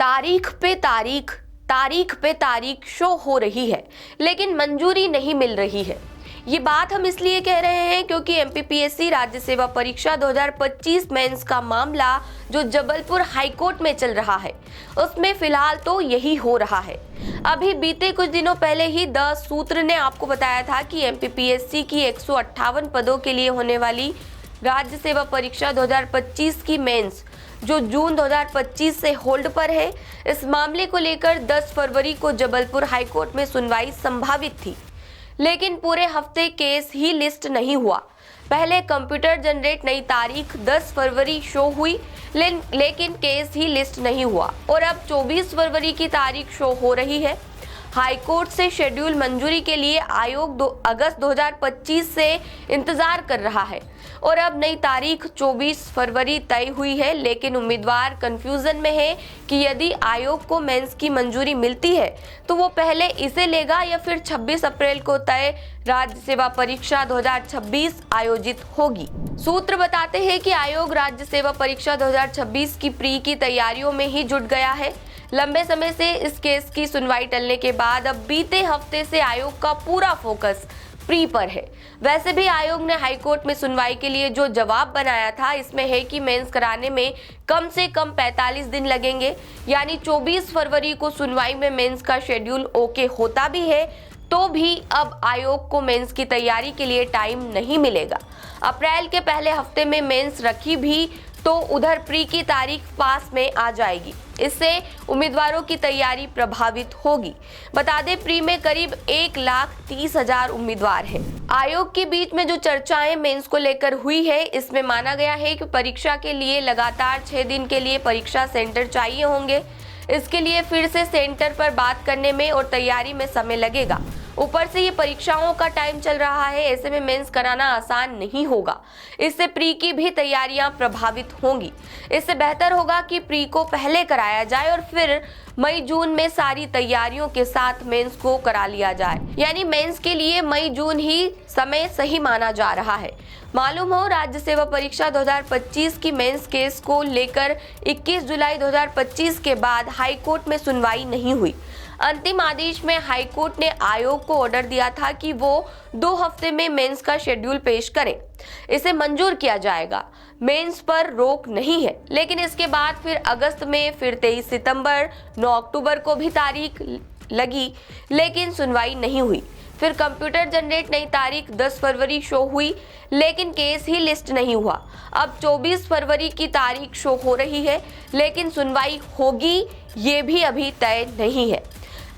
तारीख पे तारीख शो हो रही है, लेकिन मंजूरी नहीं मिल रही है। ये बात हम इसलिए कह रहे हैं क्योंकि एमपीपीएससी राज्य सेवा परीक्षा 2025 मेंस का मामला जो जबलपुर हाईकोर्ट में चल रहा है, उसमें फिलहाल तो यही हो रहा है। अभी बीते कुछ दिनों पहले ही द सूत्र ने आपको बताया था कि एमपीपीएससी की 158 पदों के लिए होने वाली राज्य सेवा परीक्षा 2025 की मेंस जो जून 2025 से होल्ड पर है, इस मामले को लेकर 10 फरवरी को जबलपुर हाईकोर्ट में सुनवाई संभावित थी, लेकिन पूरे हफ्ते केस ही लिस्ट नहीं हुआ। पहले कंप्यूटर जनरेट नई तारीख 10 फरवरी शो हुई, लेकिन केस ही लिस्ट नहीं हुआ और अब 24 फरवरी की तारीख शो हो रही है। हाईकोर्ट से शेड्यूल मंजूरी के लिए आयोग अगस्त 2025 से इंतजार कर रहा है और अब नई तारीख 24 फरवरी तय हुई है, लेकिन उम्मीदवार कंफ्यूजन में है कि यदि आयोग को मेंस की मंजूरी मिलती है तो वो पहले इसे लेगा या फिर 26 अप्रैल को तय राज्य सेवा परीक्षा 2026 आयोजित होगी। सूत्र बताते हैं कि आयोग राज्य सेवा परीक्षा 2026 की प्री की तैयारियों में ही जुट गया है। लंबे समय से इस केस की सुनवाई टलने के बाद अब बीते हफ्ते से आयोग का पूरा फोकस प्री पर है। वैसे भी आयोग ने हाईकोर्ट में सुनवाई के लिए जो जवाब बनाया था, इसमें है कि मेंस कराने में कम से कम 45 दिन लगेंगे, यानी 24 फरवरी को सुनवाई में मेंस का शेड्यूल ओके होता भी है तो भी अब आयोग को मेंस की तैयारी के लिए टाइम नहीं मिलेगा। अप्रैल के पहले हफ्ते में मेंस रखी भी तो उधर प्री की तारीख पास में आ जाएगी। इससे उम्मीदवारों की तैयारी प्रभावित होगी। बता दें, प्री में करीब 1,30,000 उम्मीदवार हैं। आयोग के बीच में जो चर्चाएं मेंस को लेकर हुई है, इसमें माना गया है कि परीक्षा के लिए लगातार 6 दिन के लिए परीक्षा सेंटर चाहिए होंगे। इसके लिए फिर से सेंटर पर बात करने में और तैयारी में समय लगेगा। ऊपर से ये परीक्षाओं का टाइम चल रहा है, ऐसे में मेंस कराना आसान नहीं होगा। इससे प्री की भी तैयारियां प्रभावित होंगी। इससे बेहतर होगा कि प्री को पहले कराया जाए और फिर मई जून में सारी तैयारियों के साथ मेंस को करा लिया जाए, यानी मेंस के लिए मई जून ही समय सही माना जा रहा है। मालूम हो, राज्य सेवा परीक्षा 2025 की मेंस केस को लेकर 21 जुलाई 2025 के बाद हाईकोर्ट में सुनवाई नहीं हुई। अंतिम आदेश में हाईकोर्ट ने आयोग को ऑर्डर दिया था कि वो 2 हफ्ते में मेंस का शेड्यूल पेश करें। इसे मंजूर किया जाएगा। मेंस पर रोक नहीं है, लेकिन इसके बाद फिर अगस्त में, फिर 23 सितंबर, 9 अक्टूबर को भी तारीख लगी, लेकिन सुनवाई नहीं हुई। फिर कंप्यूटर जनरेट नई तारीख 10 फरवरी शो हुई, लेकिन केस ही लिस्ट नहीं हुआ। अब 24 फरवरी की तारीख शो हो रही है, लेकिन सुनवाई होगी ये भी अभी तय नहीं है।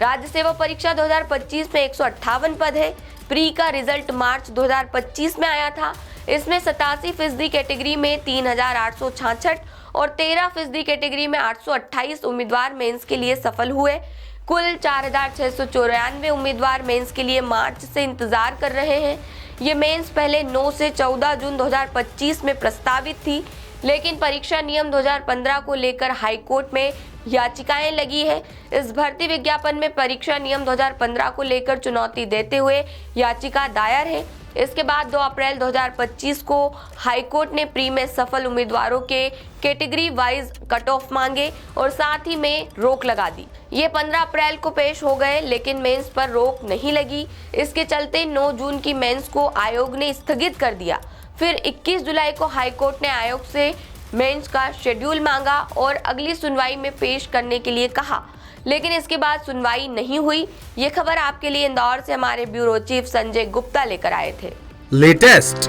राज्य सेवा परीक्षा 2025 में 158 पद है। प्री का रिजल्ट मार्च 2025 में आया था। इसमें 87% कैटेगरी में 3,866 और 13% कैटेगरी में 828 उम्मीदवार मेंस के लिए सफल हुए। कुल 4,694 उम्मीदवार मेंस के लिए मार्च से इंतजार कर रहे हैं। ये मेंस पहले 9 से 14 जून 2025 में प्रस्तावित थी, लेकिन परीक्षा नियम 2015 को लेकर हाईकोर्ट में याचिकाएं लगी है। इस भर्ती विज्ञापन में परीक्षा नियम 2015 को लेकर चुनौती देते हुए याचिका दायर है। इसके बाद 2 अप्रैल 2025 को हाईकोर्ट ने प्री में सफल उम्मीदवारों के कैटेगरी वाइज कट ऑफ मांगे और साथ ही में रोक लगा दी। ये 15 अप्रैल को पेश हो गए, लेकिन मेंस पर रोक नहीं लगी। इसके चलते 9 जून की मेंस को आयोग ने स्थगित कर दिया। फिर 21 जुलाई को हाईकोर्ट ने आयोग से मेंस का शेड्यूल मांगा और अगली सुनवाई में पेश करने के लिए कहा, लेकिन इसके बाद सुनवाई नहीं हुई। ये खबर आपके लिए इंदौर से हमारे ब्यूरो चीफ संजय गुप्ता लेकर आए थे। लेटेस्ट,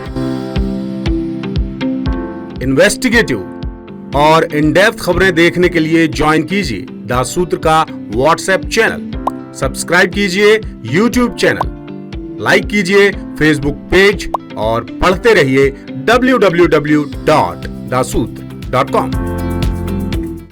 इन्वेस्टिगेटिव और इन डेप्थ खबरें देखने के लिए ज्वाइन कीजिए द सूत्र का व्हाट्सएप चैनल, सब्सक्राइब कीजिए यूट्यूब चैनल, लाइक कीजिए फेसबुक पेज और पढ़ते रहिए www.dasootra.com।